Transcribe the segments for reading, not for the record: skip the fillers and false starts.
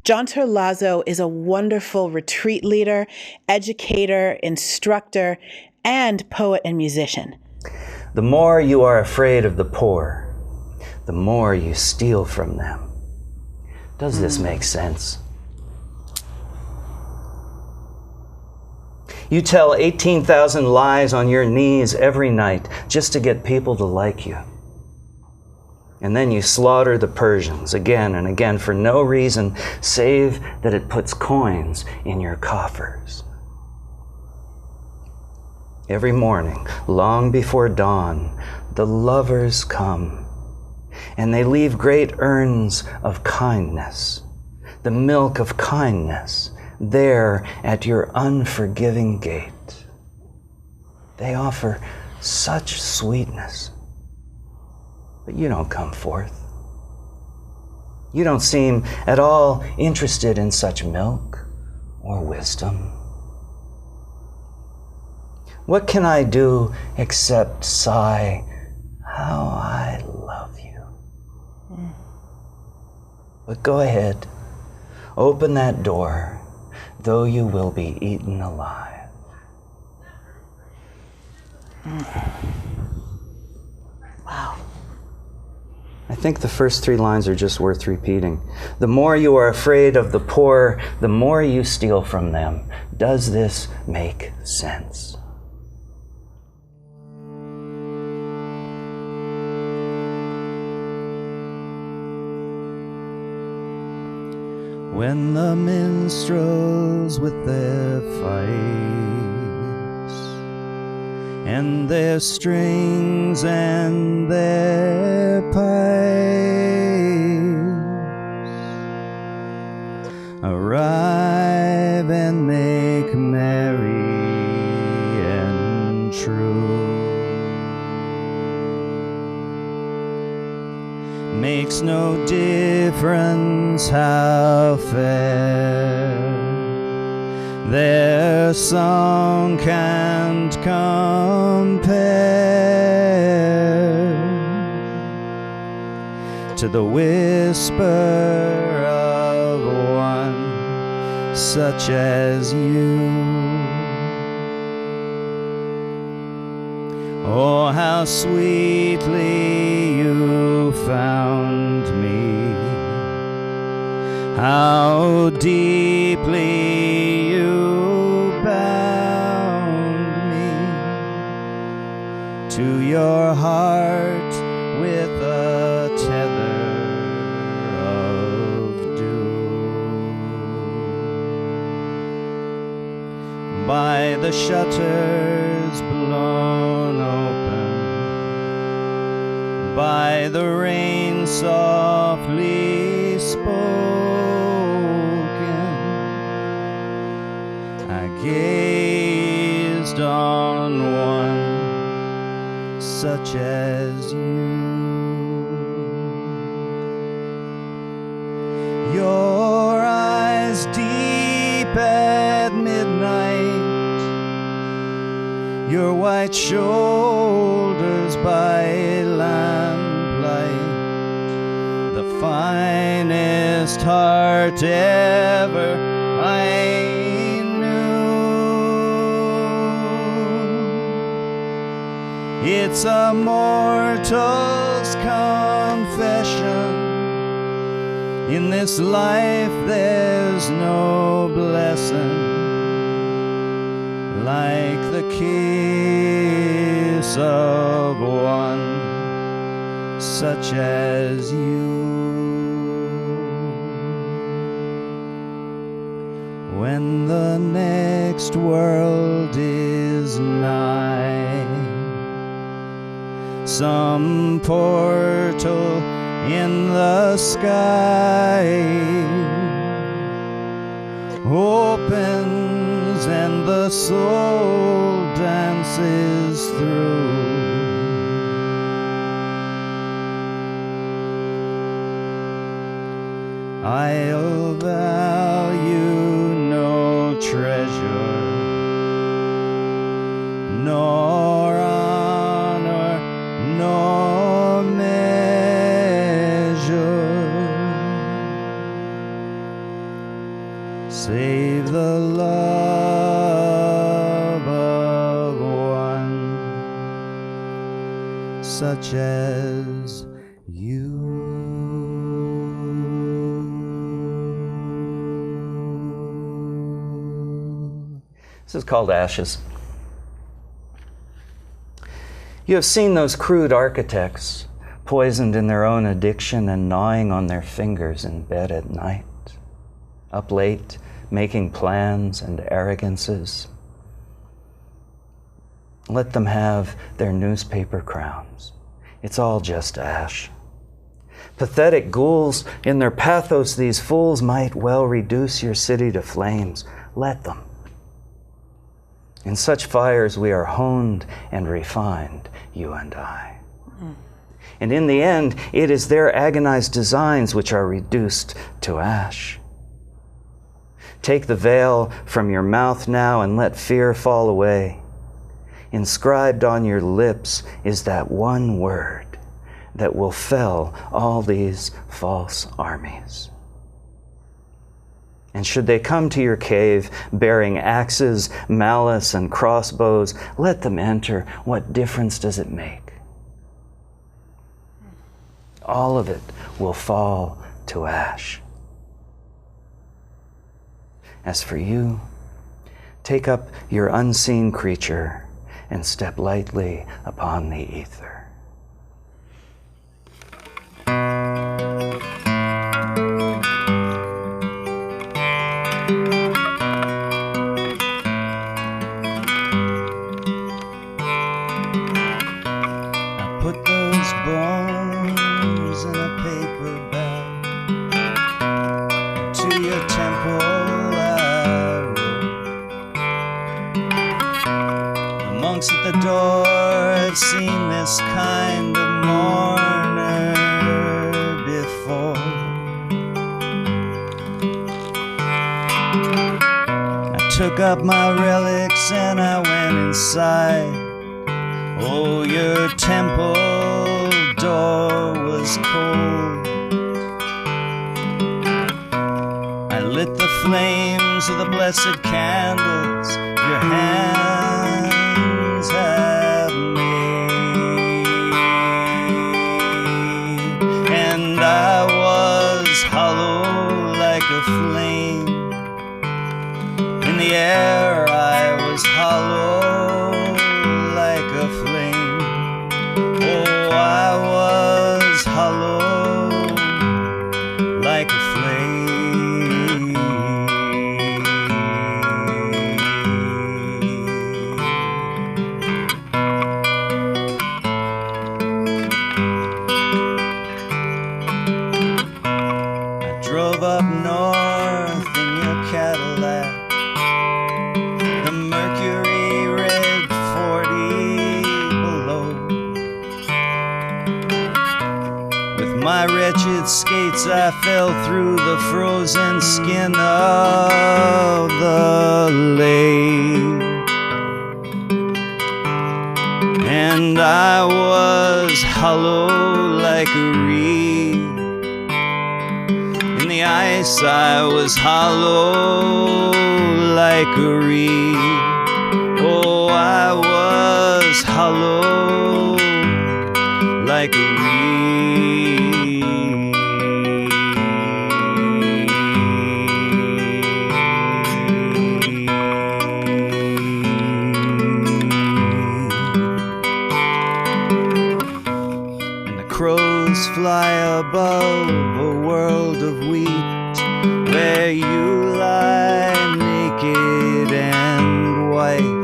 John Terlazzo is a wonderful retreat leader, educator, instructor, and poet and musician. The more you are afraid of the poor, the more you steal from them. Does this make sense? You tell 18,000 lies on your knees every night just to get people to like you. And then you slaughter the Persians again and again for no reason save that it puts coins in your coffers. Every morning, long before dawn, the lovers come, and they leave great urns of kindness, the milk of kindness, there at your unforgiving gate. They offer such sweetness, but you don't come forth. You don't seem at all interested in such milk or wisdom. What can I do except sigh, how I love you? But go ahead, open that door, though you will be eaten alive. Wow. I think the first 3 lines are just worth repeating. The more you are afraid of the poor, the more you steal from them. Does this make sense? When the minstrels with their fifes and their strings and their pipes arrive and make merry and true, makes no difference how fair their song can't compare to the whisper of one such as you. Oh, how sweetly you found me, how deeply you bound me to your heart with a tether of dew. By the shutters blown open, by the rain softly spoken, I gazed on one such as you. Your eyes deep at midnight, your white shoulders by lamplight, the finest heart ever I knew. It's a mortal's confession. In this life there's no blessing like the kiss of one such as you. When the next world is nigh, some portal in the sky opens and the soul dances through. I'll value no treasure, nor honor, nor measure, save the love of one such as you. This is called Ashes. You have seen those crude architects, poisoned in their own addiction and gnawing on their fingers in bed at night, up late, making plans and arrogances. Let them have their newspaper crowns. It's all just ash. Pathetic ghouls, in their pathos, these fools might well reduce your city to flames. Let them. In such fires we are honed and refined, you and I. And in the end, it is their agonized designs which are reduced to ash. Take the veil from your mouth now and let fear fall away. Inscribed on your lips is that one word that will fell all these false armies. And should they come to your cave bearing axes, malice, and crossbows, let them enter. What difference does it make? All of it will fall to ash. As for you, take up your unseen creature and step lightly upon the ether. At the door, I've seen this kind of mourner before. I took up my relics and I went inside. Oh, your temple door was cold. I lit the flames of the blessed candles your hands have made, and I was hollow like a flame. In the air I was hollow like a flame. Oh, I was hollow like a flame. Drove up north in your Cadillac, the mercury read 40 below. With my wretched skates I fell through the frozen skin of the lake, and I was hollow like a reed. In the ice I was hollow like a reed. Oh, I was hollow like a reed. And the crows fly above a world of wheat, where you lie naked and white.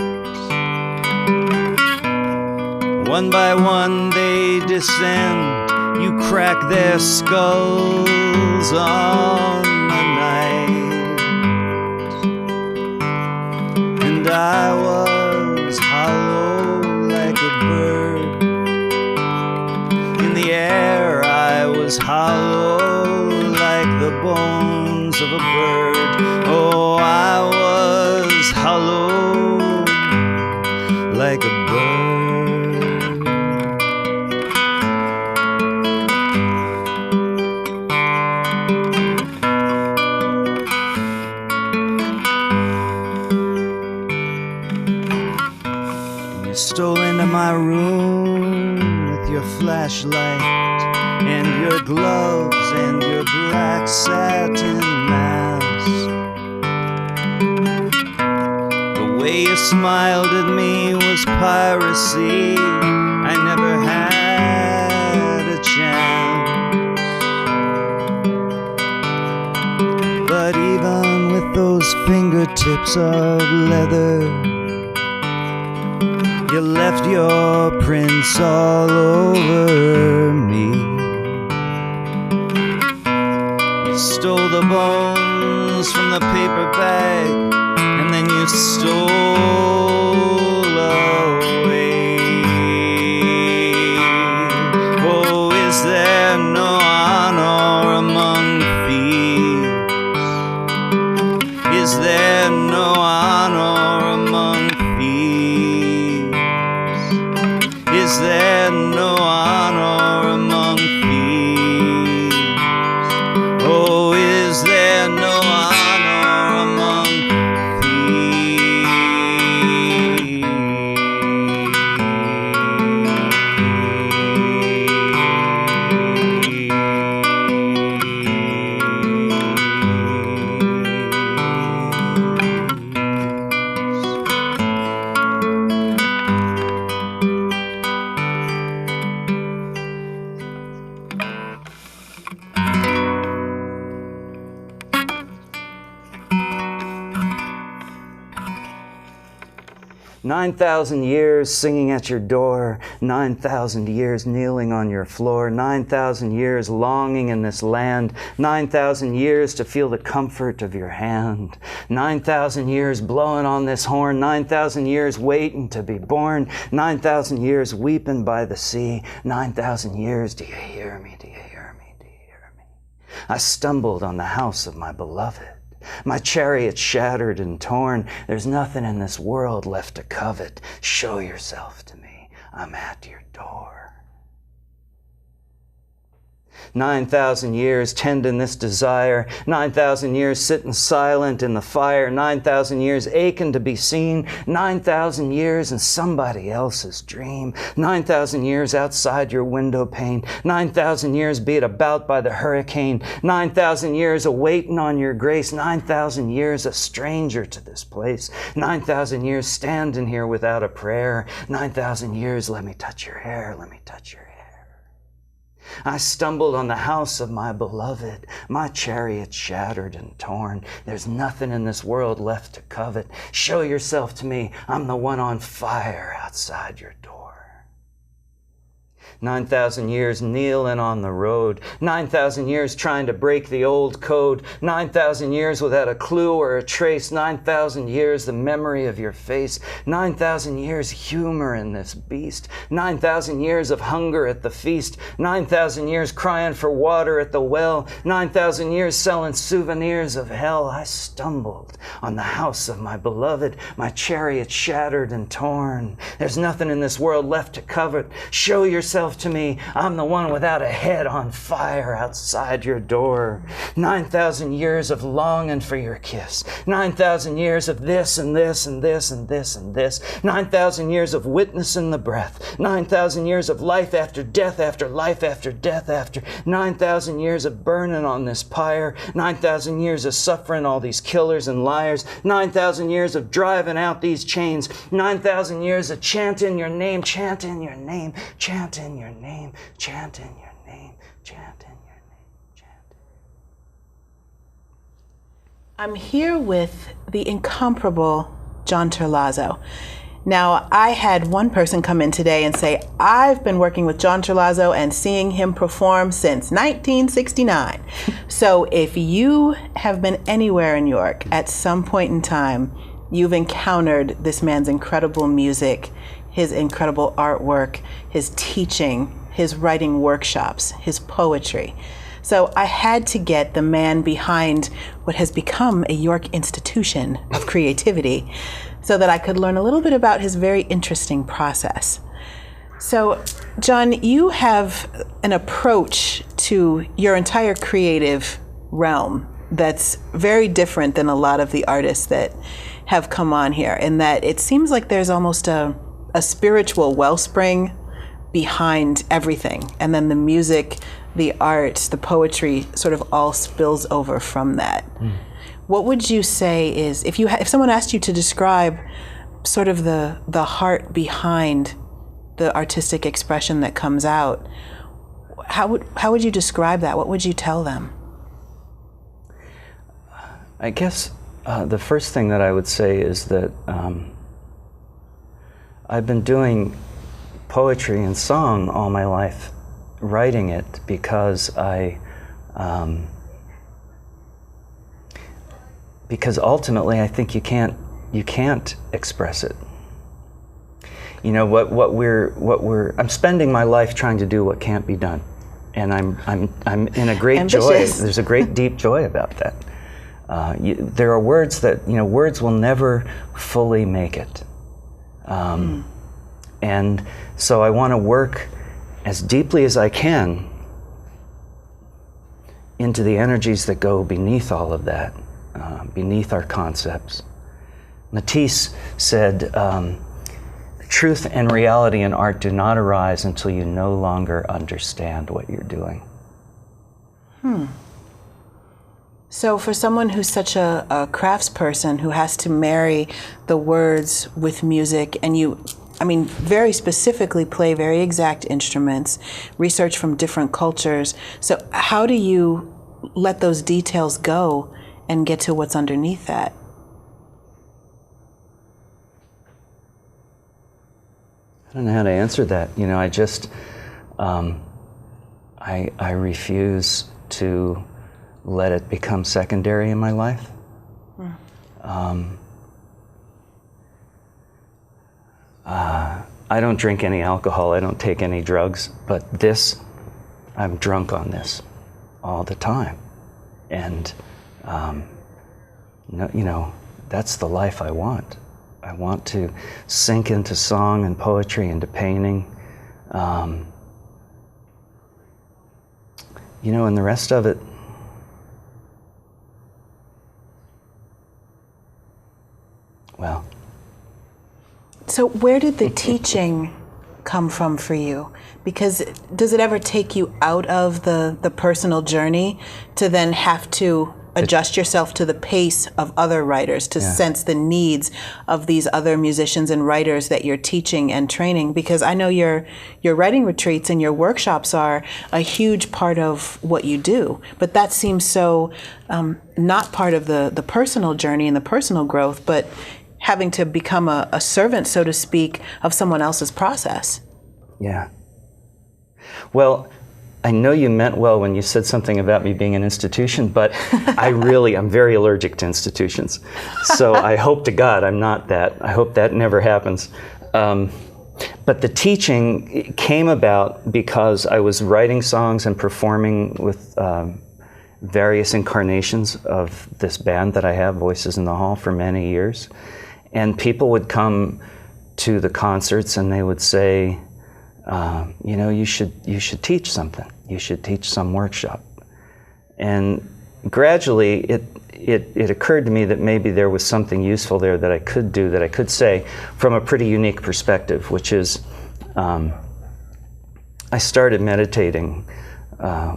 One by one they descend, you crack their skulls on the night. And I was hollow like a bird. In the air I was hollow like the bones of a bird. Oh, I was hollow like a bird. flashlight and your gloves and your black satin mask. The way you smiled at me was piracy. I never had a chance. But even with those fingertips of leather, you left your prints all over me. You stole the bones from the paper bag, and then you stole away. Oh, is there no honor among thieves? Is there no honor among thieves? Is there no honor among thieves? Oh, is there no honor among 9,000 years singing at your door, 9,000 years kneeling on your floor, 9,000 years longing in this land, 9,000 years to feel the comfort of your hand, 9,000 years blowing on this horn, 9,000 years waiting to be born, 9,000 years weeping by the sea, 9,000 years, do you hear me, do you hear me, do you hear me? I stumbled on the house of my beloved. My chariot shattered and torn. There's nothing in this world left to covet. Show yourself to me. I'm at your door. 9,000 years tending this desire, 9,000 years sitting silent in the fire, 9,000 years aching to be seen, 9,000 years in somebody else's dream, 9,000 years outside your window pane, 9,000 years beat about by the hurricane, 9,000 years awaiting on your grace, 9,000 years a stranger to this place, 9,000 years standing here without a prayer, 9,000 years let me touch your hair, let me touch your hair. I stumbled on the house of my beloved, my chariot shattered and torn. There's nothing in this world left to covet. Show yourself to me, I'm the one on fire outside your door. 9,000 years kneeling on the road, 9,000 years trying to break the old code, 9,000 years without a clue or a trace, 9,000 years the memory of your face, 9,000 years humor in this beast, 9,000 years of hunger at the feast, 9,000 years crying for water at the well, 9,000 years selling souvenirs of hell. I stumbled on the house of my beloved, my chariot shattered and torn. There's nothing in this world left to covet. Show yourself to me, I'm the one without a head on fire outside your door. 9,000 years of longing for your kiss, 9,000 years of this and this and this and this and this, 9,000 years of witnessing the breath, 9,000 years of life after death after life after death after, 9,000 years of burning on this pyre, 9,000 years of suffering all these killers and liars, 9,000 years of driving out these chains, 9,000 years of chanting your name, chanting your name, chanting your name, chanting your name, chanting your name, chanting. I'm here with the incomparable John Terlazzo. Now, I had one person come in today and say, I've been working with John Terlazzo and seeing him perform since 1969. So if you have been anywhere in New York at some point in time, you've encountered this man's incredible music, his incredible artwork, his teaching, his writing workshops, his poetry. So I had to get the man behind what has become a York institution of creativity so that I could learn a little bit about his very interesting process. So, John, you have an approach to your entire creative realm that's very different than a lot of the artists that have come on here, in that it seems like there's almost a spiritual wellspring behind everything, and then the music, the art, the poetry sort of all spills over from that. What would you say is, if someone asked you to describe sort of the heart behind the artistic expression that comes out, how would you describe that? What would you tell them? I guess the first thing that I would say is that I've been doing poetry and song all my life, writing it because because ultimately I think you can't express it. You know, I'm spending my life trying to do what can't be done, and I'm in a great joy. There's a great deep joy about that. There are words that, words will never fully make it. And so I want to work as deeply as I can into the energies that go beneath all of that, beneath our concepts. Matisse said, truth and reality in art do not arise until you no longer understand what you're doing. So for someone who's such a craftsperson who has to marry the words with music, and very specifically play very exact instruments, research from different cultures. So how do you let those details go and get to what's underneath that? I don't know how to answer that. I just, I refuse to let it become secondary in my life. I don't drink any alcohol, I don't take any drugs, but I'm drunk on this all the time. And, that's the life I want. I want to sink into song and poetry, into painting. And the rest of it, well. So where did the teaching come from for you? Because does it ever take you out of the personal journey to then have to adjust yourself to the pace of other writers, to sense the needs of these other musicians and writers that you're teaching and training? Because I know your writing retreats and your workshops are a huge part of what you do, but that seems so not part of the personal journey and the personal growth, but having to become a servant, so to speak, of someone else's process. Yeah. Well, I know you meant well when you said something about me being an institution, but I'm very allergic to institutions. So I hope to God I'm not that. I hope that never happens. But the teaching came about because I was writing songs and performing with various incarnations of this band that I have, Voices in the Hall, for many years. And people would come to the concerts and they would say, you should teach something. You should teach some workshop. And gradually it occurred to me that maybe there was something useful there that I could do, that I could say from a pretty unique perspective, which is I started meditating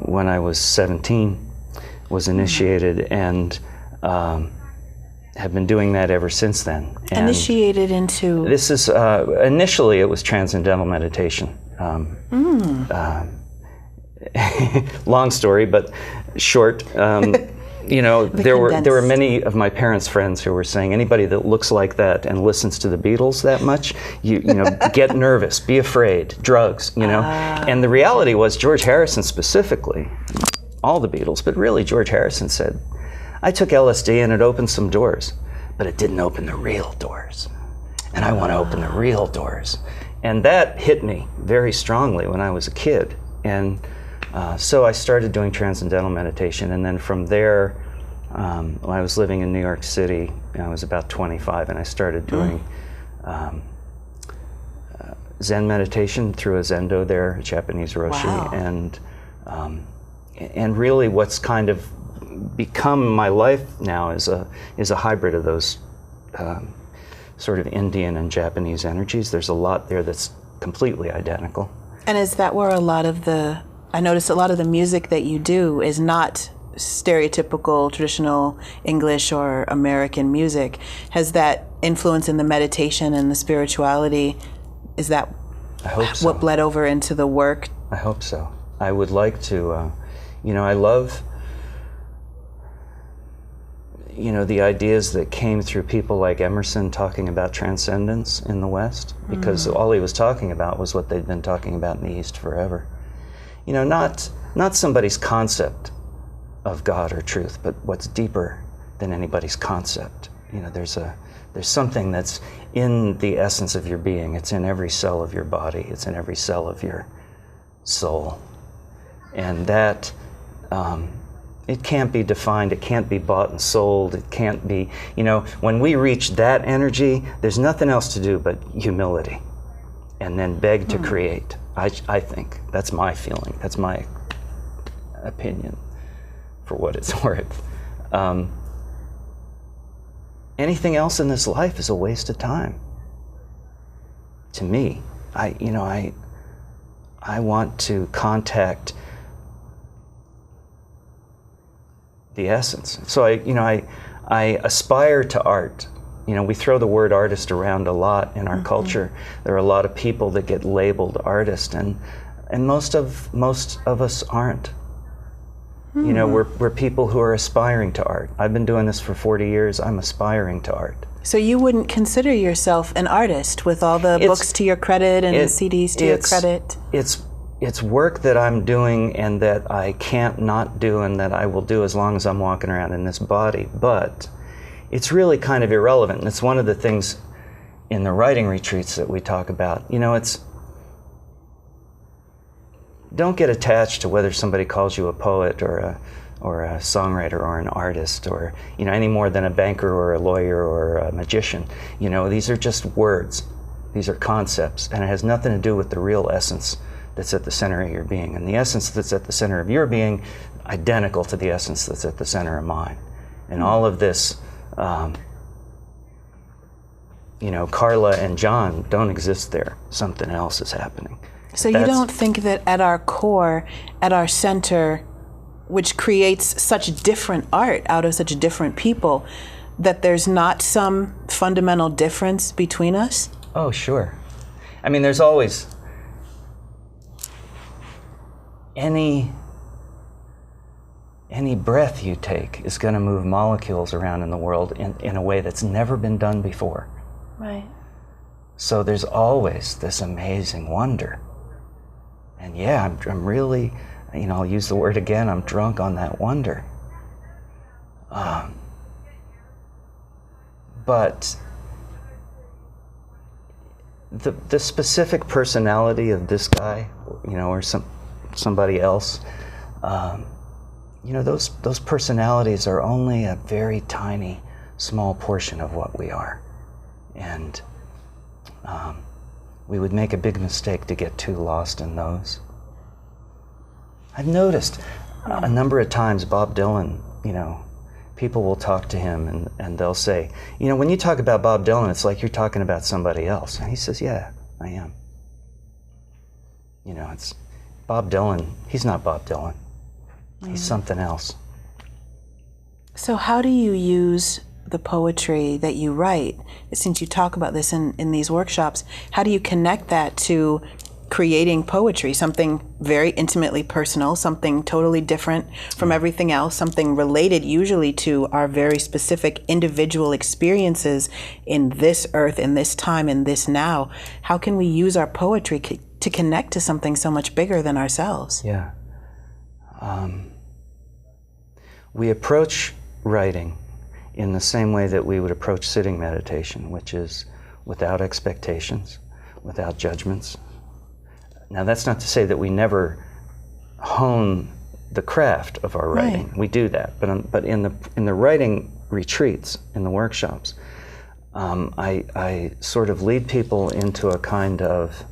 when I was 17, was initiated, and have been doing that ever since then. And initiated into? This is, initially it was transcendental meditation. Long story, but short. There were many of my parents' friends who were saying, anybody that looks like that and listens to the Beatles that much, you get nervous, be afraid, drugs, And the reality was George Harrison specifically, all the Beatles, but really George Harrison said, I took LSD and it opened some doors, but it didn't open the real doors. And I want to open the real doors. And that hit me very strongly when I was a kid. And so I started doing transcendental meditation. And then from there, when I was living in New York City, I was about 25, and I started doing Zen meditation through a Zendo there, a Japanese Roshi. Wow. And really what's kind of become my life now is a hybrid of those sort of Indian and Japanese energies. There's a lot there that's completely identical. And is that where I noticed a lot of the music that you do is not stereotypical traditional English or American music? Has that influence in the meditation and the spirituality, is that I hope so. what bled over into the work? I hope so. I would like to, I love, the ideas that came through people like Emerson talking about transcendence in the West, because all he was talking about was what they'd been talking about in the East forever. Not somebody's concept of God or truth, but what's deeper than anybody's concept. There's something that's in the essence of your being. It's in every cell of your body. It's in every cell of your soul. And that, it can't be defined. It can't be bought and sold. It can't be, when we reach that energy, there's nothing else to do but humility. And then beg to create. I think. That's my feeling. That's my opinion, for what it's worth. Anything else in this life is a waste of time. To me, I want to contact the essence. So I aspire to art. We throw the word artist around a lot in our culture. There are a lot of people that get labeled artist, and most of us aren't. We're people who are aspiring to art. I've been doing this for 40 years. I'm aspiring to art. So you wouldn't consider yourself an artist with all the books to your credit and the CDs to your credit? It's work that I'm doing and that I can't not do, and that I will do as long as I'm walking around in this body. But it's really kind of irrelevant. And it's one of the things in the writing retreats that we talk about. Don't get attached to whether somebody calls you a poet or a songwriter or an artist, or any more than a banker or a lawyer or a magician. These are just words. These are concepts, and it has nothing to do with the real essence that's at the center of your being. And the essence that's at the center of your being, identical to the essence that's at the center of mine. And all of this, Carla and John don't exist there. Something else is happening. So you don't think that at our core, at our center, which creates such different art out of such different people, that there's not some fundamental difference between us? Oh, sure. There's always any breath you take is going to move molecules around in the world in a way that's never been done before. Right. So there's always this amazing wonder. And yeah, I'm really, I'll use the word again, I'm drunk on that wonder. But the specific personality of this guy, or somebody else, those personalities are only a very tiny, small portion of what we are. And we would make a big mistake to get too lost in those. I've noticed a number of times Bob Dylan, people will talk to him and they'll say, when you talk about Bob Dylan, it's like you're talking about somebody else. And he says, yeah, I am. It's Bob Dylan. He's not Bob Dylan. He's something else. So how do you use the poetry that you write? Since you talk about this in these workshops, how do you connect that to creating poetry, something very intimately personal, something totally different from everything else, something related usually to our very specific individual experiences in this earth, in this time, in this now? How can we use our poetry to connect to something so much bigger than ourselves? Yeah. We approach writing in the same way that we would approach sitting meditation, which is without expectations, without judgments. Now, that's not to say that we never hone the craft of our writing. Right. We do that, but in the writing retreats, in the workshops, I sort of lead people into a kind of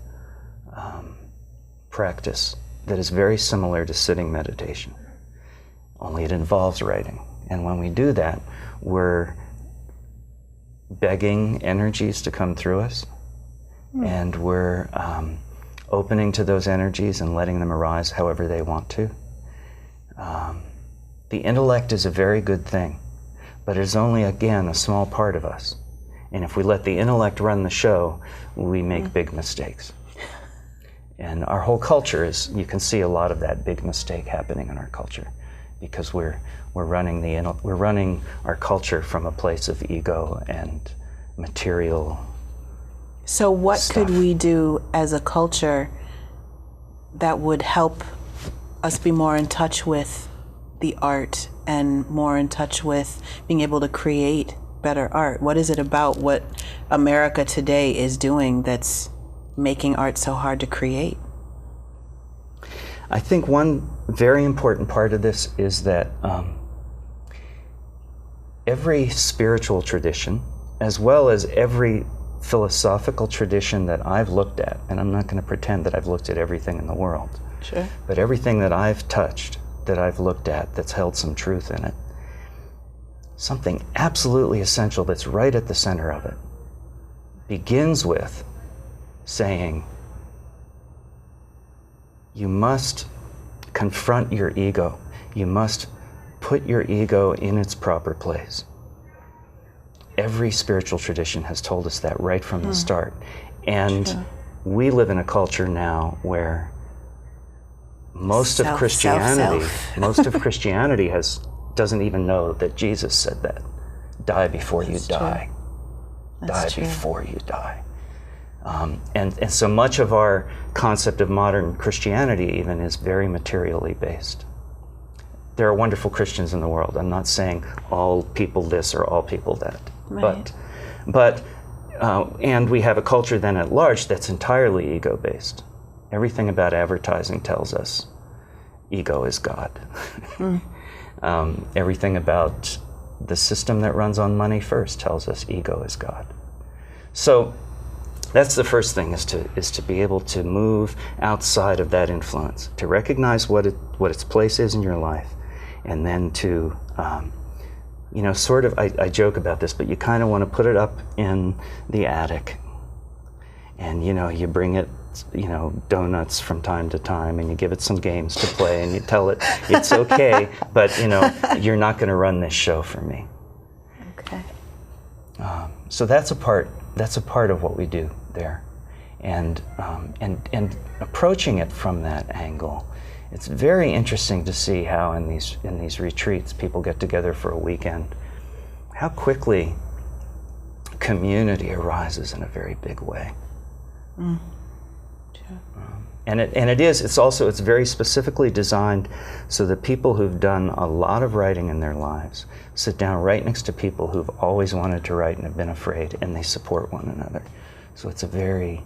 practice that is very similar to sitting meditation, only it involves writing. And when we do that, we're begging energies to come through us, and we're opening to those energies and letting them arise however they want to. The intellect is a very good thing, but it is only, again, a small part of us. And if we let the intellect run the show, we make big mistakes. And our whole culture is, you can see a lot of that big mistake happening in our culture, because we're running our culture from a place of ego and material. So what stuff. could we do as a culture that would help us be more in touch with the art and more in touch with being able to create better art? What is it about what America today is doing that's making art so hard to create? I think one very important part of this is that every spiritual tradition, as well as every philosophical tradition that I've looked at, and I'm not going to pretend that I've looked at everything in the world, Sure. but everything that I've touched, that I've looked at, that's held some truth in it, something absolutely essential that's right at the center of it, begins with saying, you must confront your ego. You must put your ego in its proper place. Every spiritual tradition has told us that right from the start. And True. we live in a culture now where most of Christianity doesn't even know that Jesus said that. Die before you die. Die before you die. And so much of our concept of modern Christianity even is very materially based. There are wonderful Christians in the world. I'm not saying all people this or all people that. Right. And we have a culture then at large that's entirely ego-based. Everything about advertising tells us ego is God. Everything about the system that runs on money first tells us ego is God. So that's the first thing, is to be able to move outside of that influence, to recognize what its place is in your life, and then to, sort of, I joke about this, but you kind of want to put it up in the attic, and you bring it, donuts from time to time, and you give it some games to play, and you tell it it's okay, but you're not going to run this show for me. Okay. So that's a part of what we do there, and approaching it from that angle. It's very interesting to see how in these retreats people get together for a weekend, how quickly community arises in a very big way. Sure. It's very specifically designed so that people who've done a lot of writing in their lives sit down right next to people who've always wanted to write and have been afraid, and they support one another. So it's a very,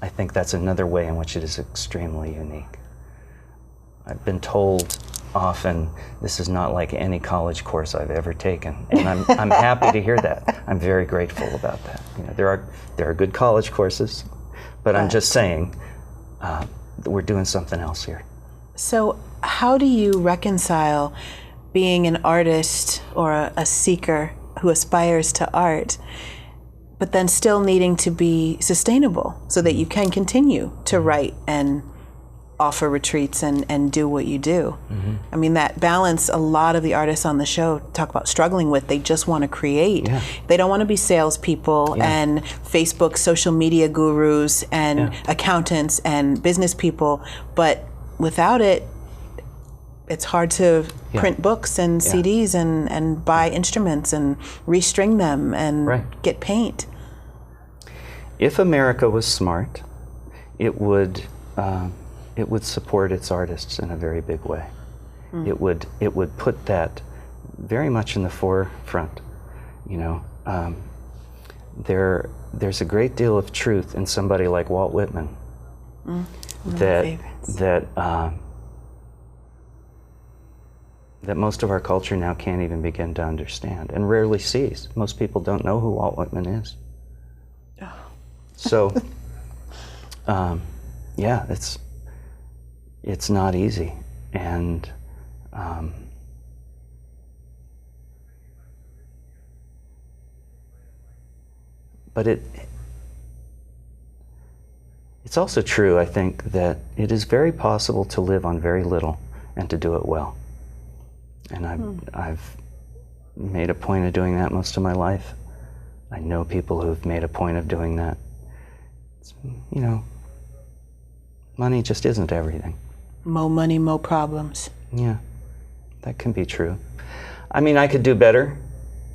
I think that's another way in which it is extremely unique. I've been told often, this is not like any college course I've ever taken, and I'm happy to hear that. I'm very grateful about that. There are good college courses, but I'm just saying that we're doing something else here. So how do you reconcile being an artist or a seeker who aspires to art, but then still needing to be sustainable so that you can continue to write and offer retreats and do what you do? I mean, that balance, a lot of the artists on the show talk about struggling with. They just want to create. Yeah. They don't want to be salespeople and Facebook social media gurus and accountants and business people, but without it, it's hard to print books and CDs and buy instruments and restring them and get paint. If America was smart, it would support its artists in a very big way. It would put that very much in the forefront. There's a great deal of truth in somebody like Walt Whitman that most of our culture now can't even begin to understand and rarely sees. Most people don't know who Walt Whitman is. So, it's not easy, and but it's also true, I think, that it is very possible to live on very little and to do it well. And I've made a point of doing that most of my life. I know people who've made a point of doing that. It's, you know, money just isn't everything. Mo money, mo problems. Yeah, that can be true. I mean, I could do better.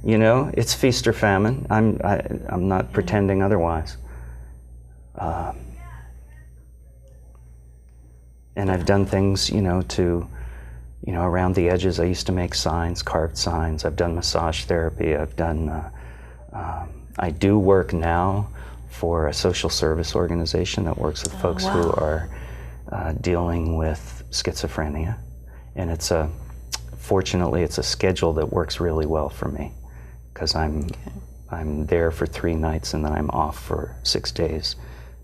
You know, it's feast or famine. I'm not pretending otherwise. And I've done things, you know, around the edges. I used to make signs, carved signs. I've done massage therapy. I've done, I do work now for a social service organization that works with folks who are dealing with schizophrenia. And fortunately, it's a schedule that works really well for me, because I'm there for 3 nights and then I'm off for 6 days,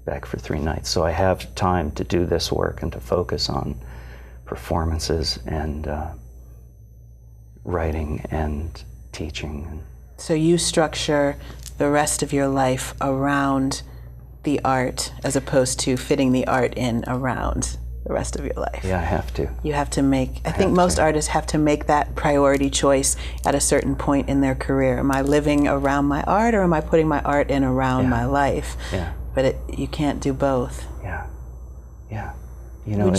back for 3 nights. So I have time to do this work and to focus on performances and writing and teaching. So you structure the rest of your life around the art as opposed to fitting the art in around the rest of your life. Yeah, I have to. You have to make, I think most artists have to make that priority choice at a certain point in their career. Am I living around my art, or am I putting my art in around my life? Yeah. But you can't do both. Yeah. Yeah. You know,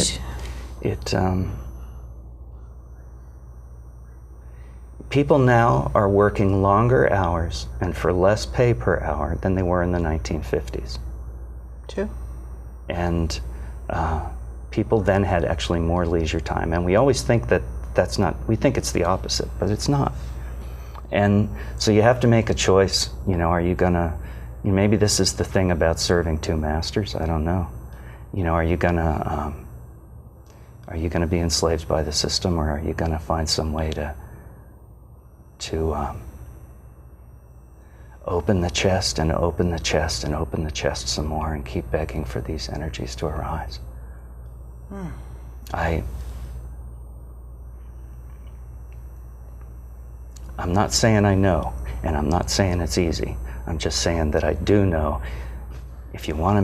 people now are working longer hours and for less pay per hour than they were in the 1950s. True. And people then had actually more leisure time. And we always think that that's not, we think it's the opposite, but it's not. And so you have to make a choice. You know, are you gonna, maybe this is the thing about serving 2 masters, I don't know. You know, are you gonna be enslaved by the system, or are you gonna find some way to open the chest and open the chest and open the chest some more and keep begging for these energies to arise? I'm not saying I know, and I'm not saying it's easy. I'm just saying that I do know. If you want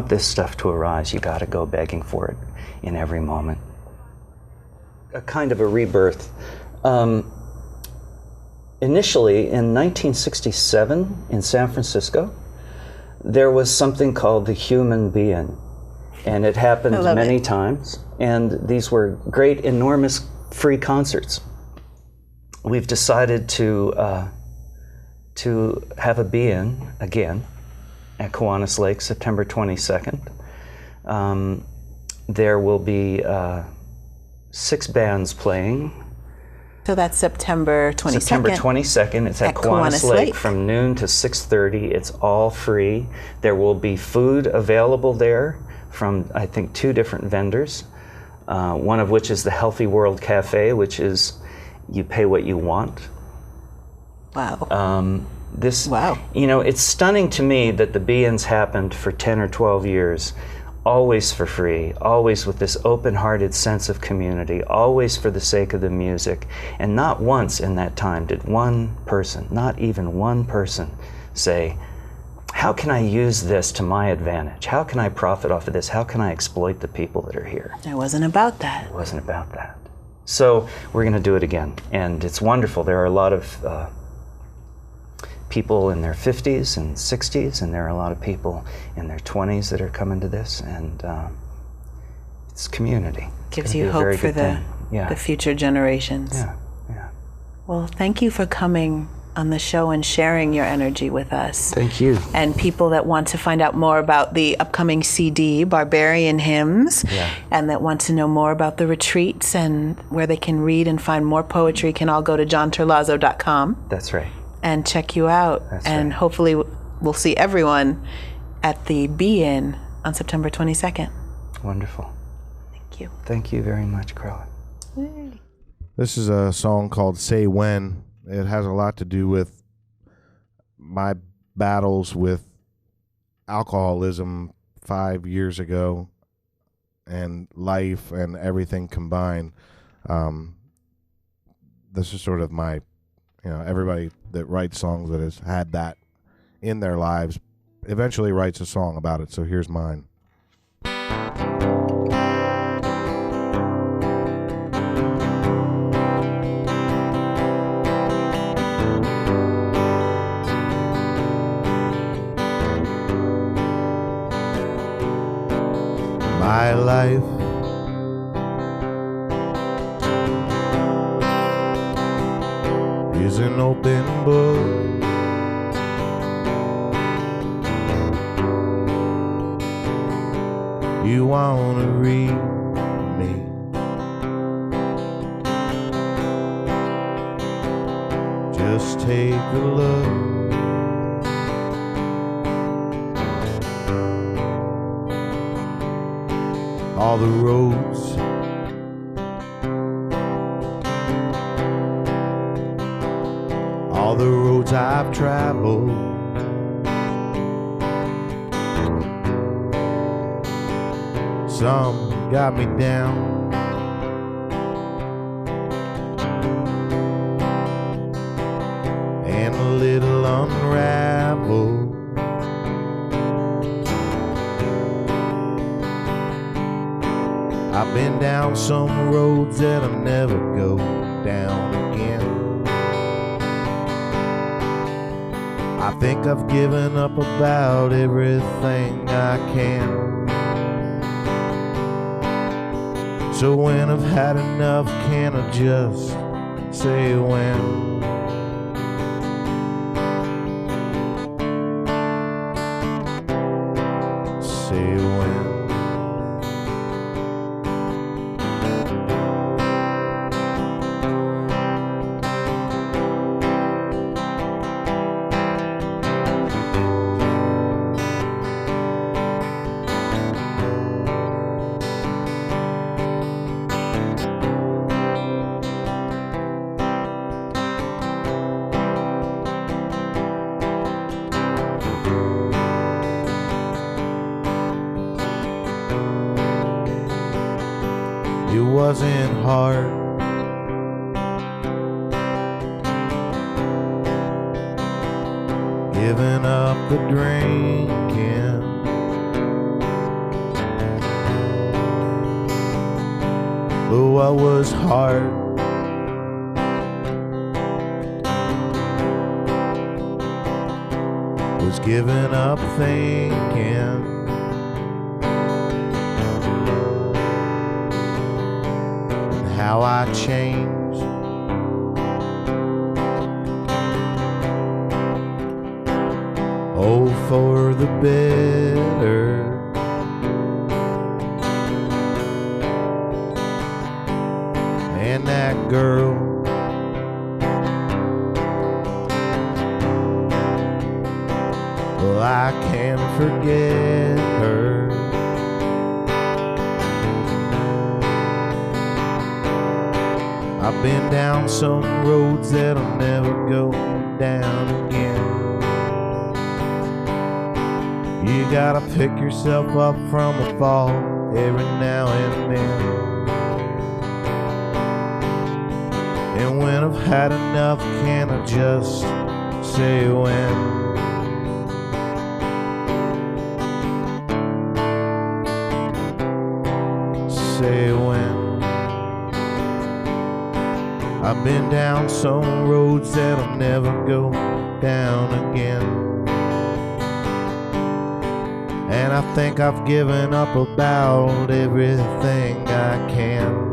this stuff to arise, you got to go begging for it in every moment. A kind of a rebirth. Initially, in 1967 in San Francisco, there was something called the human being. And it happened many times. And these were great, enormous free concerts. We've decided to have a be-in again at Kiwanis Lake, September 22nd. There will be 6 bands playing. So that's September 22nd. September 22nd. It's at Kiwanis Lake from noon to 6:30. It's all free. There will be food available there from, I think, 2 different vendors. One of which is the Healthy World Cafe, which is you pay what you want. Wow. Wow. You know, it's stunning to me that the be-ins happened for 10 or 12 years, always for free, always with this open-hearted sense of community, always for the sake of the music. And not once in that time did one person, not even one person, say, how can I use this to my advantage? How can I profit off of this? How can I exploit the people that are here? It wasn't about that. It wasn't about that. So we're going to do it again. And it's wonderful. There are a lot of people in their 50s and 60s, and there are a lot of people in their 20s that are coming to this. And it's community. Gives you hope for the future generations. Yeah, yeah. Well, thank you for coming on the show and sharing your energy with us. Thank you. And people that want to find out more about the upcoming CD, Barbarian Hymns, and that want to know more about the retreats and where they can read and find more poetry can all go to johnterlazzo.com. That's right. And check you out. That's and right. Hopefully we'll see everyone at the Be-In on September 22nd. Wonderful. Thank you. Thank you very much, Carla. This is a song called Say When. It has a lot to do with my battles with alcoholism 5 years ago and life and everything combined. This is sort of my, everybody that writes songs that has had that in their lives eventually writes a song about it. So here's mine. My life is an open book. You wanna read me? Just take a look. All the roads I've traveled, some got me down, and a little unraveled. I've been down some roads that I'll never go down again. I think I've given up about everything I can. So when I've had enough, can I just say when? Say when. It wasn't hard. Giving up the drinking. But what was hard was giving up thinking. How I changed. Oh, for the better. And that girl, well, I can't forget her. I've been down some roads that I'll never go down again. You gotta pick yourself up from a fall every now and then. And when I've had enough, can I just say when? Say when. I've been down some roads that I'll never go down again. And I think I've given up about everything I can.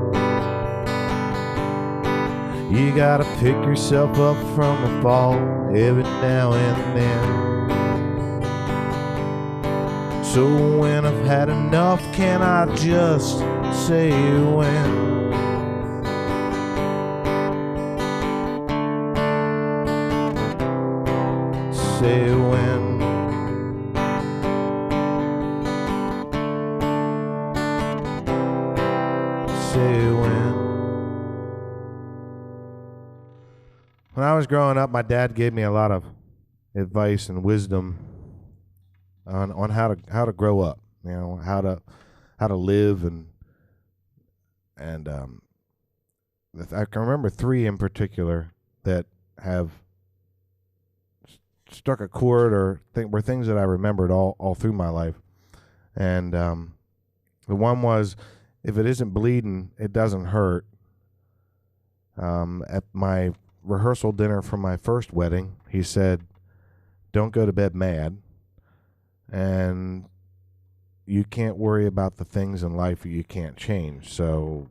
You gotta pick yourself up from a fall every now and then. So when I've had enough, can I just say when? Say when. Say when. When I was growing up, my dad gave me a lot of advice and wisdom on how to grow up. You know, how to live and I can remember three in particular that have struck a chord or were things that I remembered all through my life. And the one was, if it isn't bleeding, it doesn't hurt. At my rehearsal dinner for my first wedding, he said, don't go to bed mad, and you can't worry about the things in life that you can't change. So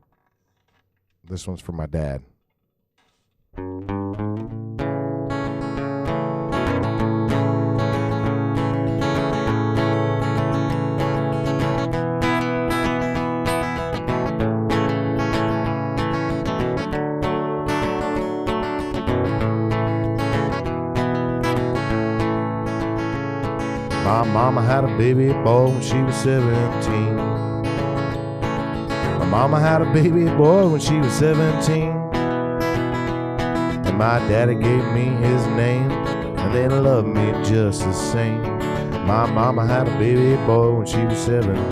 this one's for my dad. My mama had a baby boy when she was 17. My mama had a baby boy when she was 17. And my daddy gave me his name, and they loved me just the same. My mama had a baby boy when she was 17.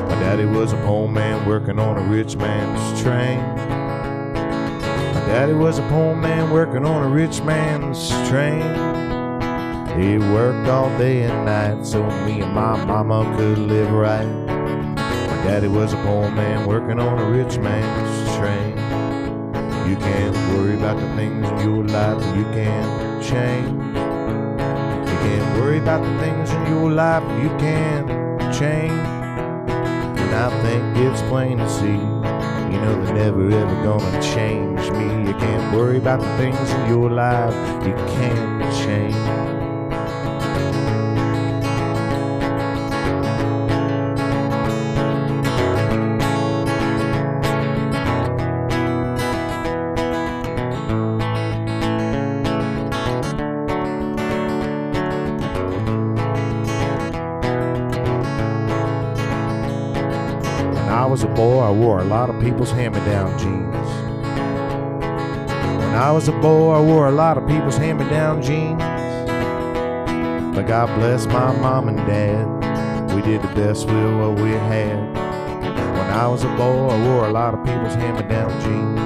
My daddy was a poor man working on a rich man's train. My daddy was a poor man working on a rich man's train. He worked all day and night so me and my mama could live right. My daddy was a poor man working on a rich man's train. You can't worry about the things in your life you can't change. You can't worry about the things in your life you can't change. And I think it's plain to see, you know they're never ever gonna change me. You can't worry about the things in your life you can't change. When I was a boy, I wore a lot of people's hand-me-down jeans. When I was a boy, I wore a lot of people's hand-me-down jeans. But God bless my mom and dad, we did the best with what we had. When I was a boy, I wore a lot of people's hand-me-down jeans.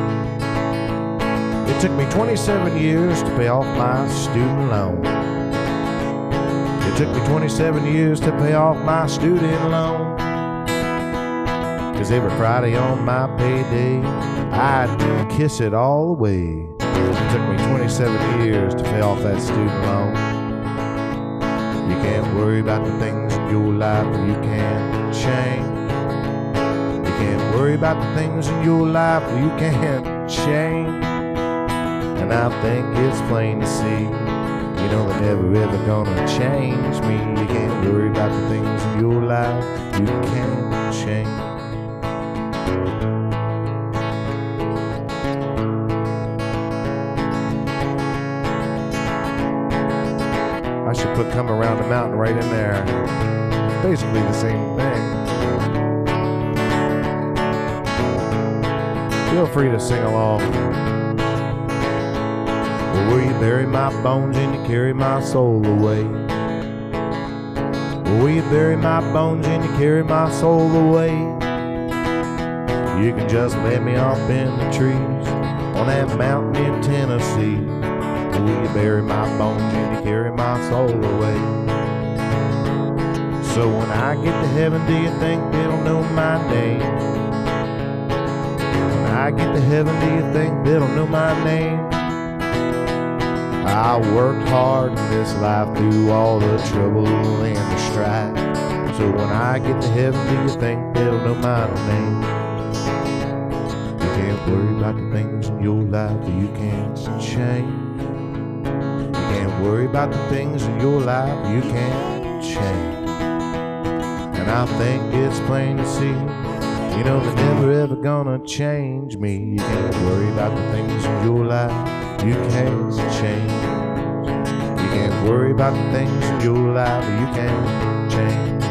It took me 27 years to pay off my student loan. It took me 27 years to pay off my student loan. 'Cause every Friday on my payday, I'd kiss it all away. It took me 27 years to pay off that student loan. You can't worry about the things in your life that you can't change. You can't worry about the things in your life that you can't change. And I think it's plain to see, you know they're never ever gonna change me. You can't worry about the things in your life you can't change. I should put Come Around the Mountain right in there. It's basically the same thing. Feel free to sing along. Well, will you bury my bones and you carry my soul away? Well, will you bury my bones and you carry my soul away? You can just lay me up in the trees on that mountain in Tennessee. Will you bury my bones and you carry my soul away? So when I get to heaven, do you think they'll know my name? When I get to heaven, do you think they'll know my name? I worked hard in this life through all the trouble and the strife. So when I get to heaven, do you think they'll know my name? You can't worry about the things in your life that you can't change. Can't worry about the things in your life you can't change. And I think it's plain to see, you know they're never ever gonna change me. You can't worry about the things in your life you can't change. You can't worry about the things in your life you can't change.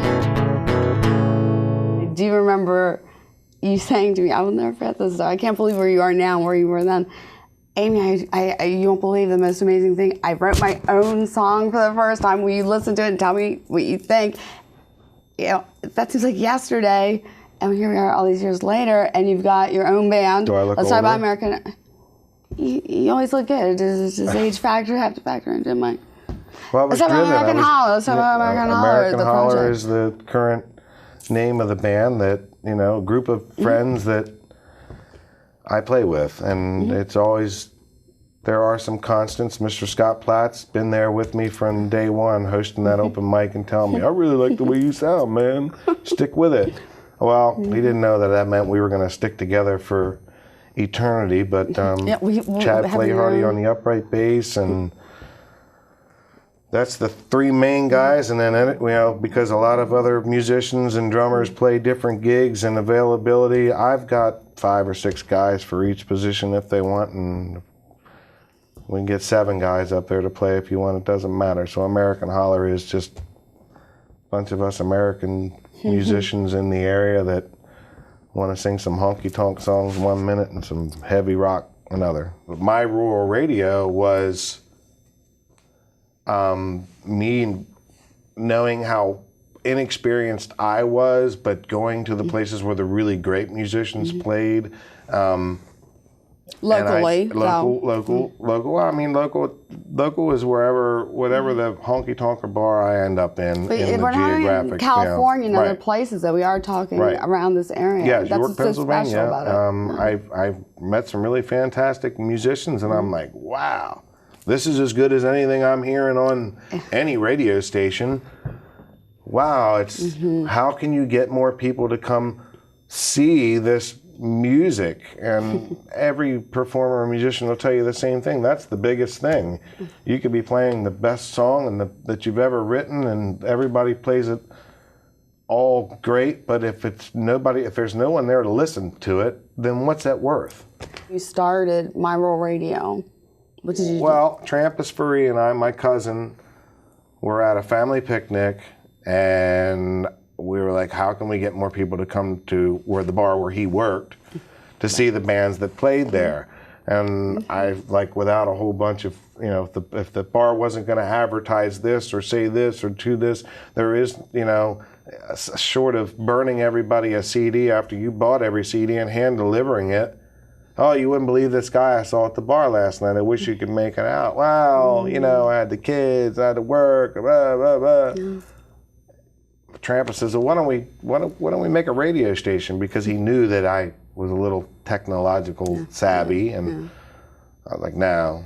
Do you remember you saying to me, I will never forget this, I can't believe where you are now and where you were then. Amy, you won't believe the most amazing thing. I wrote my own song for the first time. Will you listen to it and tell me what you think? You know, that seems like yesterday, and here we are all these years later, and you've got your own band. Do I look Let's talk older? about American. you always look good. Does age factor have to factor into my? Well, Let's talk about American Holler. Let's talk about American Holler. American Holler is the current name of the band that, you know, a group of friends that I play with. And it's always, there are some constants. Mr. Scott Platt's been there with me from day one, hosting that open mic and telling me, I really like the way you sound, man. Stick with it. Well, he didn't know that meant we were going to stick together for eternity, but Chad Flayhardy on the upright bass, and that's the three main guys. And then, you know, because a lot of other musicians and drummers play different gigs and availability, I've got 5 or 6 guys for each position if they want, and we can get 7 guys up there to play if you want. It doesn't matter. So American Holler is just a bunch of us American musicians in the area that want to sing some honky-tonk songs 1 minute and some heavy rock another. But my rural radio was me knowing how inexperienced I was, but going to the places where the really great musicians played. Locally. Local. I mean, local is whatever the honky-tonker bar I end up in But the we're not geographic. in California and other right. places that we are talking Right. around this area. Yeah, That's York, what's so Pennsylvania. special about it. I've met some really fantastic musicians, and I'm like, wow, this is as good as anything I'm hearing on any radio station. Wow, it's how can you get more people to come see this music? And every performer or musician will tell you the same thing. That's the biggest thing. You could be playing the best song that you've ever written, and everybody plays it all great, but if there's no one there to listen to it, then what's that worth? You started My Rural Radio. What did you do? Well, Trampus Furry and I, my cousin, were at a family picnic, and we were like, how can we get more people to come to the bar where he worked to see the bands that played there? And I, like, without a whole bunch of, you know, if the bar wasn't going to advertise this or say this or do this, there is, you know, short of burning everybody a CD after you bought every CD and hand delivering it. Oh, you wouldn't believe this guy I saw at the bar last night. I wish you could make it out. Well, you know, I had the kids, I had to work, blah, blah, blah. Trampus says, well, why don't we make a radio station? Because he knew that I was a little technological savvy, and I was like, no,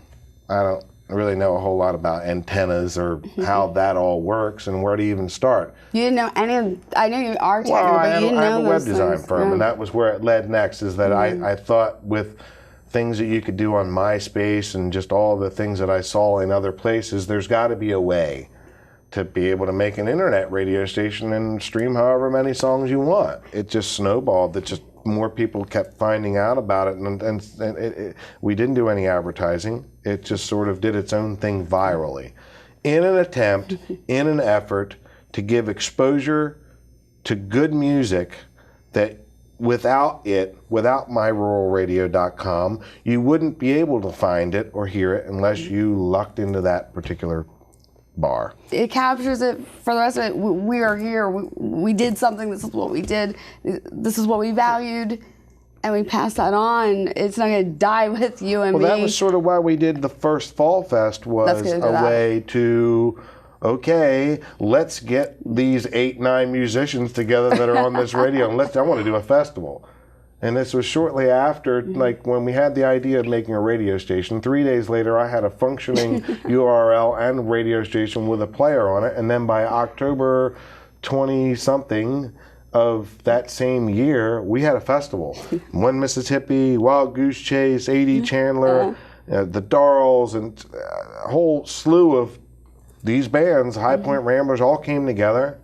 I don't really know a whole lot about antennas or how that all works and where to even start. You didn't know any of, I know you are technical, Well, but you didn't know I have a web those design things. firm, Yeah. and that was where it led next, is that I thought with things that you could do on MySpace and just all the things that I saw in other places, there's got to be a way to be able to make an internet radio station and stream however many songs you want. It just snowballed, that just more people kept finding out about it, and we didn't do any advertising. It just sort of did its own thing virally in an attempt, in an effort to give exposure to good music that without myruralradio.com, you wouldn't be able to find it or hear it unless you lucked into that particular bar. It captures it for the rest of it. We are here. We did something. This is what we did. This is what we valued, and we passed that on. It's not going to die with you and me. Well, that was sort of why we did the first Fall Fest, was a way to, okay, let's get these 8-9 musicians together that are on this radio, and I want to do a festival. And this was shortly after, like, when we had the idea of making a radio station. 3 days later, I had a functioning URL and radio station with a player on it. And then by October 20-something of that same year, we had a festival. One Mississippi, Wild Goose Chase, A.D. Chandler, the Darls, and a whole slew of these bands, High Point Ramblers, all came together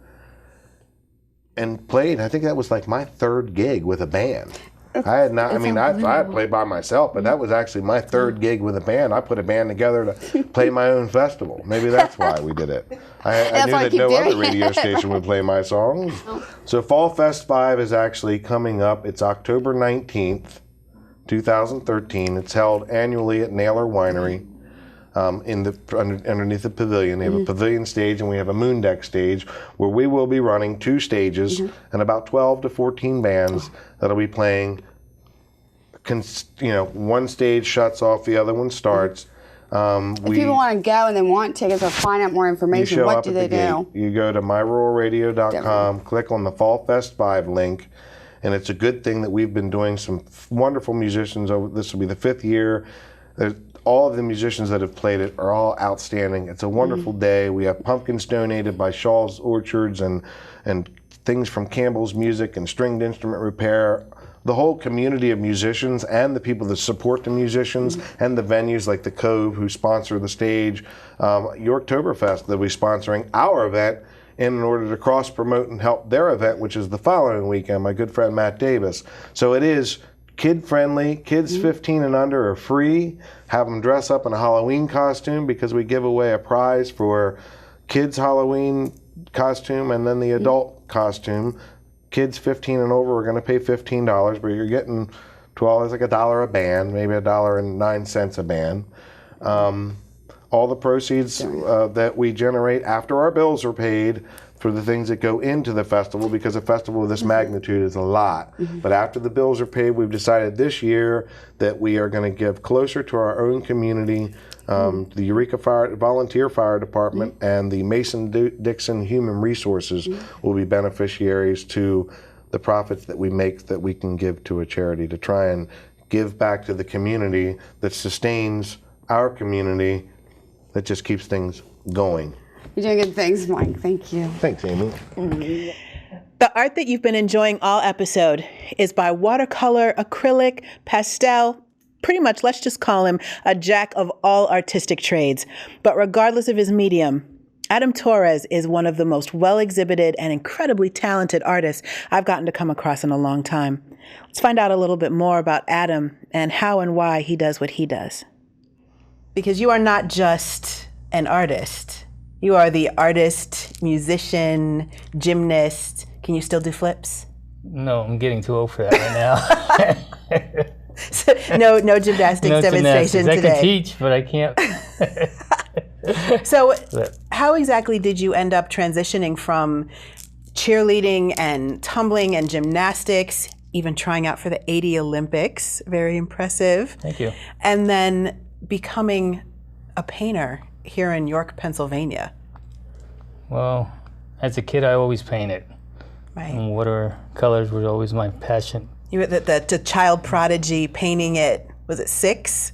and played. I think that was like my 3rd gig with a band. I had not, I mean, I played by myself, but that was actually my 3rd gig with a band. I put a band together to play my own festival. Maybe that's why we did it. I knew that no other radio station would play my songs. So Fall Fest 5 is actually coming up. It's October 19th, 2013. It's held annually at Naylor Winery. Underneath the pavilion. They have a pavilion stage, and we have a moon deck stage where we will be running 2 stages and about 12 to 14 bands that'll be playing one stage shuts off, the other one starts. If people want to go and they want tickets or find out more information, what do they do? You go to myruralradio.com, click on the Fall Fest 5 link, and it's a good thing that we've been doing some wonderful musicians. This will be the 5th year. All of the musicians that have played it are all outstanding. It's a wonderful day. We have pumpkins donated by Shaw's Orchards and things from Campbell's Music and Stringed Instrument Repair. The whole community of musicians and the people that support the musicians and the venues like the Cove who sponsor the stage, Yorktoberfest that will be sponsoring our event in order to cross-promote and help their event, which is the following weekend, my good friend Matt Davis. So it is kid-friendly. Kids 15 and under are free. Have them dress up in a Halloween costume because we give away a prize for kids' Halloween costume and then the adult costume. Kids 15 and over are going to pay $15, but you're getting $12, like $1 a band, maybe $1.09 a band. All the proceeds that we generate after our bills are paid for the things that go into the festival, because a festival of this magnitude is a lot. But after the bills are paid, we've decided this year that we are going to give closer to our own community. The Eureka Volunteer Fire Department and the Mason-Dixon Human Resources will be beneficiaries to the profits that we make that we can give to a charity to try and give back to the community that sustains our community, that just keeps things going. You're doing good things, Mike. Thank you. Thanks, Amy. The art that you've been enjoying all episode is by watercolor, acrylic, pastel. Pretty much, let's just call him a jack of all artistic trades. But regardless of his medium, Adam Torres is one of the most well-exhibited and incredibly talented artists I've gotten to come across in a long time. Let's find out a little bit more about Adam and how and why he does what he does. Because you are not just an artist. You are the artist, musician, gymnast. Can you still do flips? No, I'm getting too old for that right now. So, no gymnastics demonstration today. I today. can teach, but I can't. So how exactly did you end up transitioning from cheerleading and tumbling and gymnastics, even trying out for the '80 Olympics? Very impressive. Thank you. And then becoming a painter here in York, Pennsylvania. Well, as a kid, I always painted. Right. And watercolors were always my passion. You were the child prodigy, painting at, was it 6?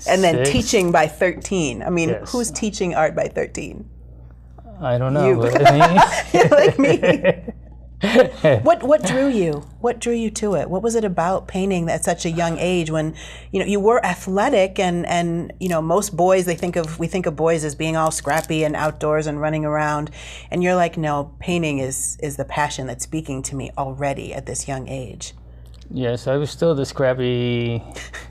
And then 6? teaching by 13. I mean, Yes. Who's teaching art by 13? I don't know. You. But Like me. What drew you? What drew you to it? What was it about painting at such a young age when, you were athletic and most boys, we think of boys as being all scrappy and outdoors and running around, and you're like, no, painting is the passion that's speaking to me already at this young age. Yes, I was still the scrappy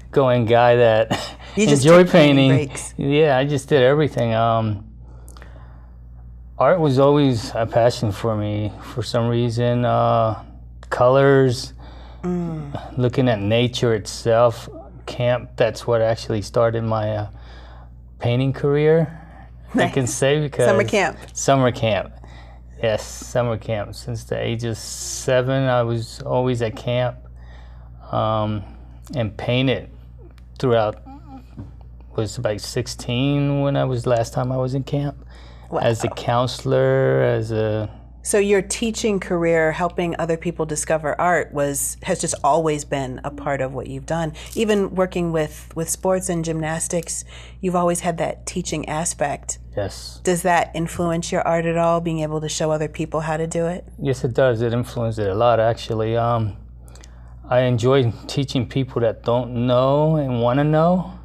going guy that You just enjoyed took painting painting. breaks. Yeah, I just did everything. Art was always a passion for me for some reason. Colors, looking at nature itself, camp, that's what actually started my painting career, I can say, because Summer camp. Yes, summer camp. Since the age of 7, I was always at camp and painted throughout, was about 16 when last time I was in camp. Wow. As a counselor, So your teaching career, helping other people discover art, has just always been a part of what you've done. Even working with sports and gymnastics, you've always had that teaching aspect. Yes. Does that influence your art at all, being able to show other people how to do it? Yes, it does. It influenced it a lot, actually. I enjoy teaching people that don't know and want to know.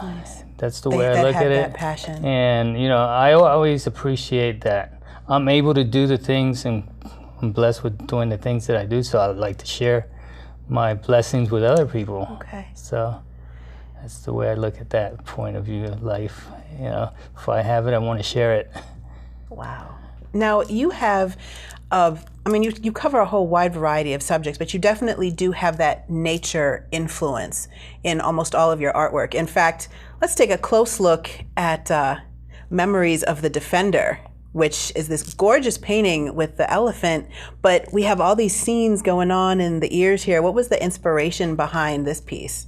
Nice. That's the way I look at it. That passion. And, I always appreciate that I'm able to do the things, and I'm blessed with doing the things that I do, so I like to share my blessings with other people. Okay. So that's the way I look at that point of view of life. If I have it, I want to share it. Wow. Now, you have, you cover a whole wide variety of subjects, but you definitely do have that nature influence in almost all of your artwork. In fact, let's take a close look at Memories of the Defender, which is this gorgeous painting with the elephant, but we have all these scenes going on in the ears here. What was the inspiration behind this piece?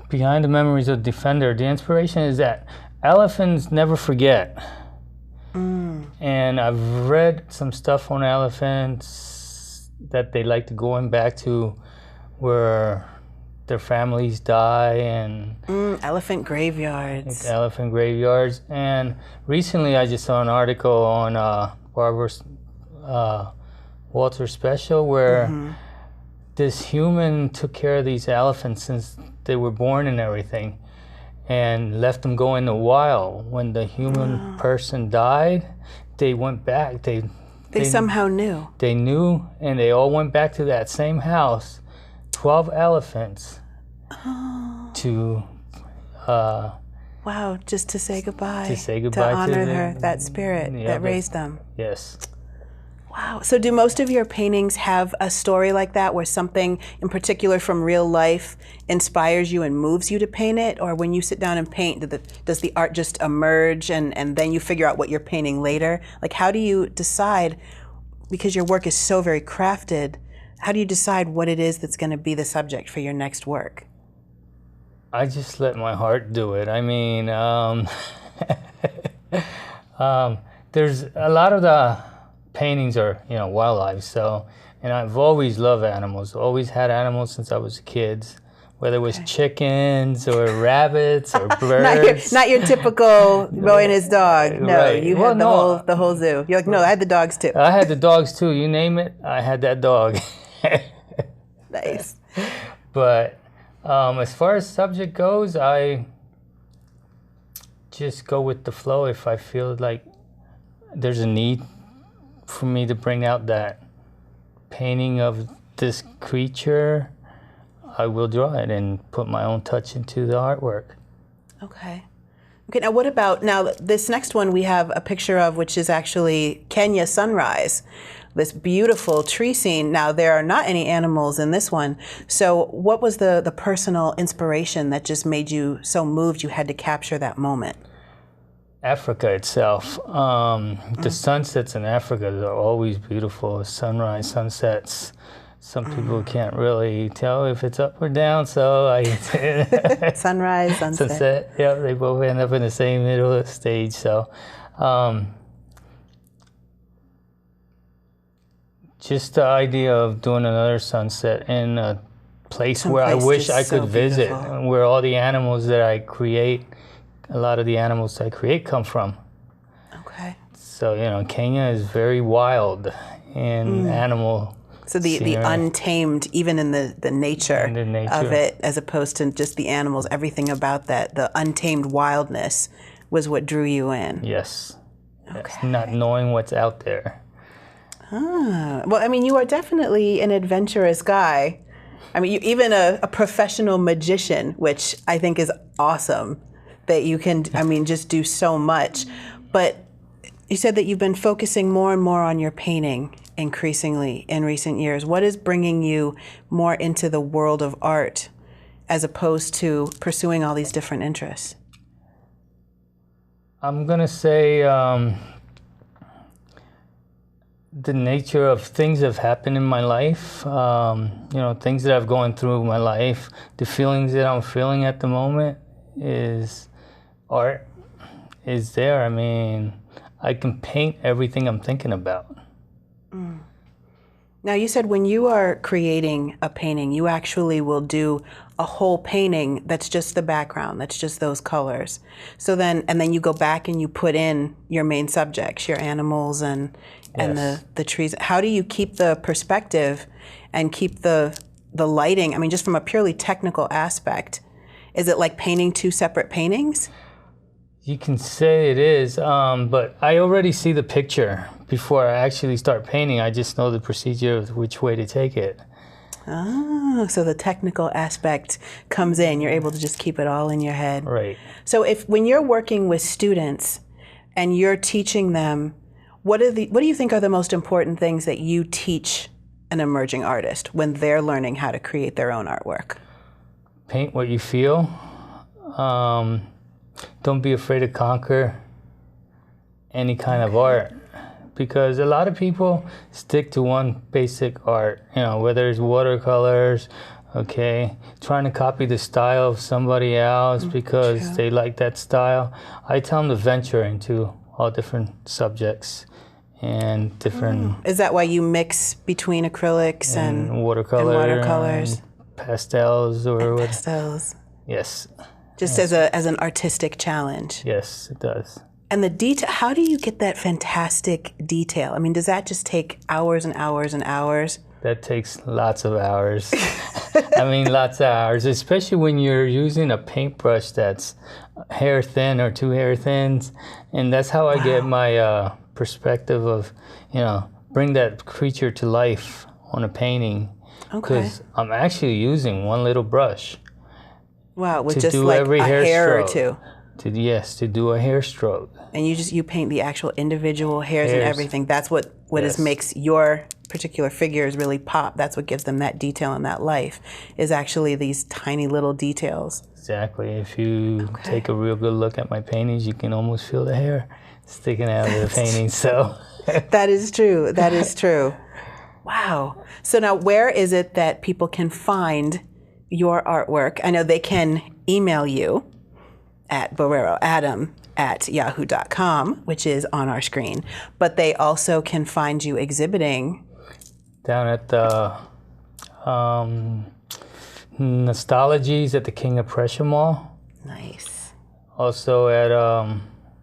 Behind the memories of Defender, the inspiration is that elephants never forget. And I've read some stuff on elephants that they like to going back to where their families die, and elephant graveyards. Elephant graveyards. And recently I just saw an article on Barbara Walters' special where this human took care of these elephants since they were born and everything, and left them go in the wild. When the human person died, they went back. They somehow knew. They knew, and they all went back to that same house. 12 elephants to wow, just to say goodbye. To say goodbye to honor to her, that spirit that raised them. Yes. Wow. So do most of your paintings have a story like that, where something in particular from real life inspires you and moves you to paint it? Or when you sit down and paint, does the art just emerge and then you figure out what you're painting later? Like, how do you decide, because your work is so very crafted, how do you decide what it is that's going to be the subject for your next work? I just let my heart do it. I mean, there's a lot of the paintings are, wildlife. So, and I've always loved animals. Always had animals since I was a kid, whether it was chickens or rabbits or birds. not your typical boy and his dog. No, Right. you had the whole zoo. You're like, no, I had the dogs too. I had the dogs too. You name it, I had that dog. Nice. But as far as subject goes, I just go with the flow. If I feel like there's a need for me to bring out that painting of this creature, I will draw it and put my own touch into the artwork. Okay. Okay, now what about, this next one we have a picture of, which is actually Kenya sunrise, this beautiful tree scene. Now, there are not any animals in this one. So what was the personal inspiration that just made you so moved you had to capture that moment? Africa itself. The sunsets in Africa are always beautiful. Sunrise, sunsets. Some people can't really tell if it's up or down, so I... Sunrise, sunset. Sunset, yeah, they both end up in the same middle stage, so... just the idea of doing another sunset in a place where I wish I could visit, where all the animals that I create, a lot of the animals I create come from. Okay. So, Kenya is very wild in animal. So the untamed, even in the nature of it, as opposed to just the animals, everything about that, the untamed wildness was what drew you in. Yes. Okay. Yes. Not knowing what's out there. Well, I mean, you are definitely an adventurous guy. I mean, even a professional magician, which I think is awesome, that you can, just do so much. But you said that you've been focusing more and more on your painting increasingly in recent years. What is bringing you more into the world of art as opposed to pursuing all these different interests? I'm going to say the nature of things that have happened in my life, things that I've gone through in my life, the feelings that I'm feeling at the moment is art is there. I mean, I can paint everything I'm thinking about. Now, you said when you are creating a painting, you actually will do a whole painting that's just the background, that's just those colors. So then you go back and you put in your main subjects, your animals and the trees. How do you keep the perspective and keep the lighting? I mean, just from a purely technical aspect, is it like painting two separate paintings? You can say it is, but I already see the picture before I actually start painting. I just know the procedure of which way to take it. Oh, so the technical aspect comes in. You're able to just keep it all in your head. Right. So when you're working with students and you're teaching them, what do you think are the most important things that you teach an emerging artist when they're learning how to create their own artwork? Paint what you feel. Don't be afraid to conquer. any kind of art, because a lot of people stick to one basic art, whether it's watercolors, trying to copy the style of somebody else because they like that style. I tell them to venture into all different subjects and different... Is that why you mix between acrylics and watercolors? And pastels or pastels. Yes. Just as an artistic challenge. Yes, it does. And the detail, how do you get that fantastic detail? I mean, does that just take hours and hours and hours? That takes lots of hours. Lots of hours, especially when you're using a paintbrush that's hair thin or 2 hair thins. And that's how I get my perspective of, bring that creature to life on a painting. Because I'm actually using one little brush. Wow, with just like a hair or two. To do a hair stroke. And you paint the actual individual hairs and everything. That's what makes your particular figures really pop. That's what gives them that detail and that life, is actually these tiny little details. Exactly. If you take a real good look at my paintings, you can almost feel the hair sticking out of the painting. So that is true. That is true. Wow. So now, where is it that people can find your artwork? I know they can email you at boreroadam@yahoo.com, which is on our screen. But they also can find you exhibiting down at the Nostalgies at the King of Prussia Mall. Nice. Also at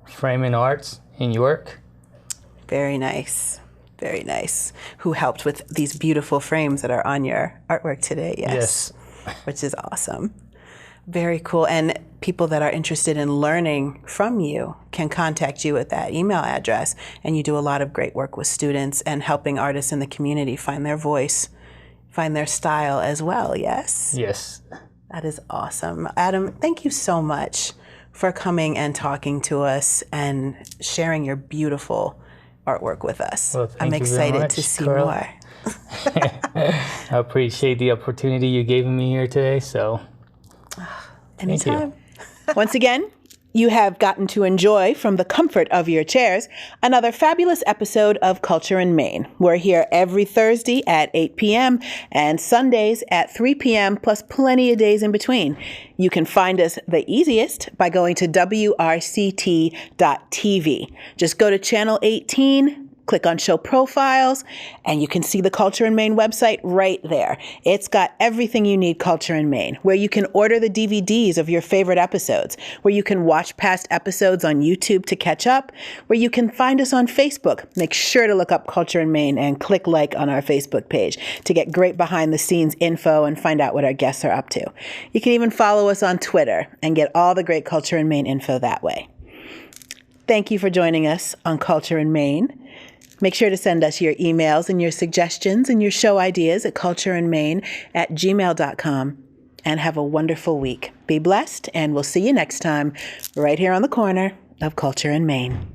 Framing Arts in York. Very nice. Very nice. Who helped with these beautiful frames that are on your artwork today. Yes. Which is awesome. Very cool. And people that are interested in learning from you can contact you at that email address. And you do a lot of great work with students and helping artists in the community find their voice, find their style as well, yes? Yes. That is awesome. Adam, thank you so much for coming and talking to us and sharing your beautiful artwork with us. Well, I'm excited to see more. I appreciate the opportunity you gave me here today, so... Anytime. Once again, you have gotten to enjoy, from the comfort of your chairs, another fabulous episode of Culture in Maine. We're here every Thursday at 8 p.m. and Sundays at 3 p.m., plus plenty of days in between. You can find us the easiest by going to wrct.tv. Just go to channel 18, click on Show Profiles, and you can see the Culture in Maine website right there. It's got everything you need Culture in Maine, where you can order the DVDs of your favorite episodes, where you can watch past episodes on YouTube to catch up, where you can find us on Facebook. Make sure to look up Culture in Maine and click like on our Facebook page to get great behind-the-scenes info and find out what our guests are up to. You can even follow us on Twitter and get all the great Culture in Maine info that way. Thank you for joining us on Culture in Maine. Make sure to send us your emails and your suggestions and your show ideas at cultureinmaine@gmail.com. And have a wonderful week. Be blessed, and we'll see you next time right here on the corner of Culture in Maine.